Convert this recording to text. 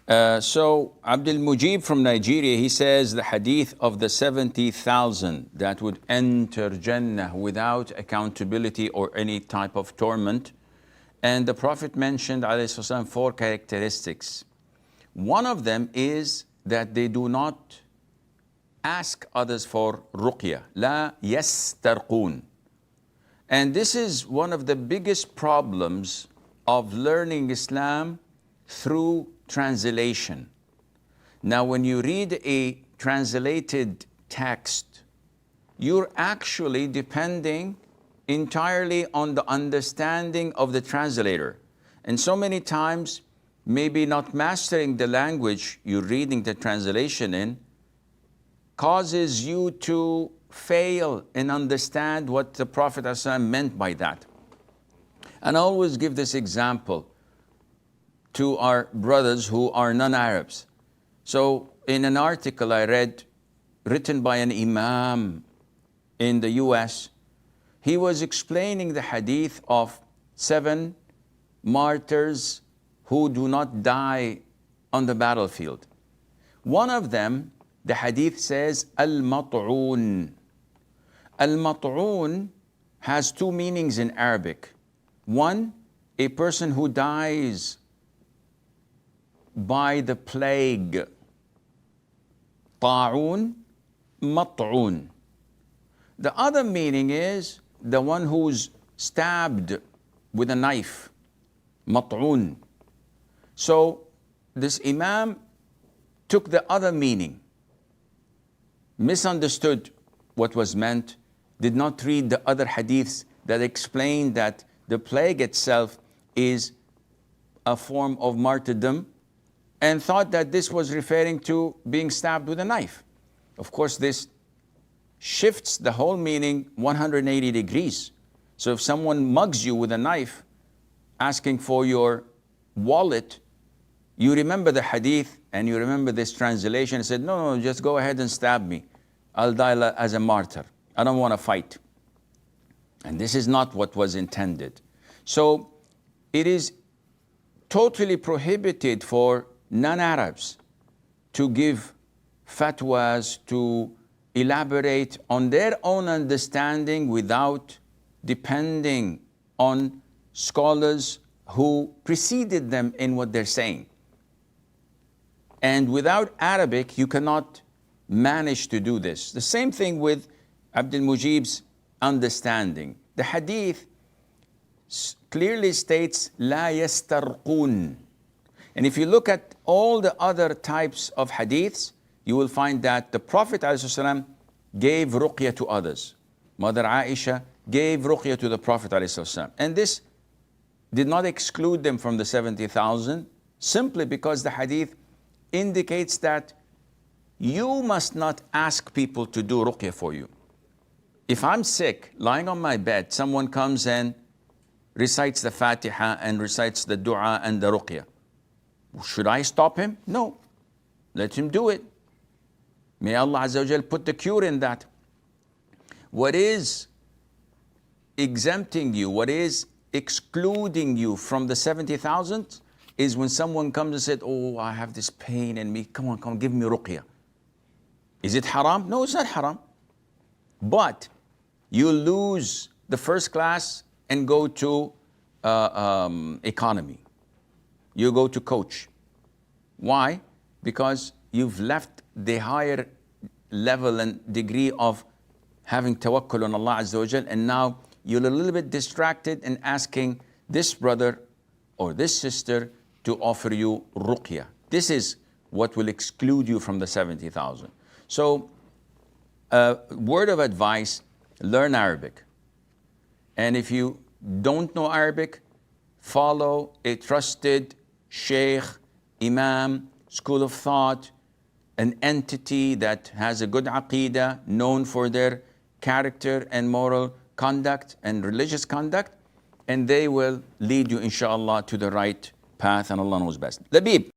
So Abdul Mujib from Nigeria, he says the hadith of the 70,000 that would enter Jannah without accountability or any type of torment. And the Prophet mentioned ﷺ 4 characteristics. One of them is that they do not ask others for ruqya. La yastarqun. And this is one of the biggest problems of learning Islam through translation. Now, when you read a translated text, you're actually depending entirely on the understanding of the translator. And so many times, maybe not mastering the language you're reading the translation in causes you to fail and understand what the Prophet ﷺ meant by that. And I always give this example to our brothers who are non-Arabs. So in an article I read, written by an imam in the US, he was explaining the hadith of 7 martyrs who do not die on the battlefield. One of them, the hadith says, al-mat'un. Al-mat'un has 2 meanings in Arabic. One, a person who dies by the plague. Ta'un, mat'un. The other meaning is the one who's stabbed with a knife. Mat'un. So this imam took the other meaning, misunderstood what was meant, did not read the other hadiths that explain that the plague itself is a form of martyrdom, and thought that this was referring to being stabbed with a knife. Of course, this shifts the whole meaning 180 degrees. So if someone mugs you with a knife, asking for your wallet, you remember the hadith and you remember this translation and said, no, just go ahead and stab me. I'll die as a martyr. I don't want to fight. And this is not what was intended. So it is totally prohibited for non-Arabs to give fatwas, to elaborate on their own understanding without depending on scholars who preceded them in what they're saying. And without Arabic, you cannot manage to do this. The same thing with Abdul Mujib's understanding. The hadith clearly states, La yastarqun. And if you look at all the other types of hadiths, you will find that the Prophet ﷺ gave ruqya to others. Mother Aisha gave ruqya to the Prophet ﷺ. And this did not exclude them from the 70,000, simply because the hadith indicates that you must not ask people to do ruqya for you. If I'm sick, lying on my bed, someone comes and recites the Fatiha and recites the dua and the ruqya. Should I stop him? No. Let him do it. May Allah Azza wa Jal put the cure in that. What is exempting you, what is excluding you from the 70,000 is when someone comes and said, oh, I have this pain in me. Come on, give me ruqya. Is it haram? No, it's not haram. But you lose the first class and go to economy. You go to coach. Why? Because you've left the higher level and degree of having tawakkul on Allah Azza wa Jal, and now you're a little bit distracted and asking this brother or this sister to offer you ruqya. This is what will exclude you from the 70,000. So, word of advice, learn Arabic. And if you don't know Arabic, follow a trusted sheikh, imam, school of thought, an entity that has a good aqeedah, known for their character and moral conduct and religious conduct, and they will lead you, inshallah, to the right path, and Allah knows best. Labib.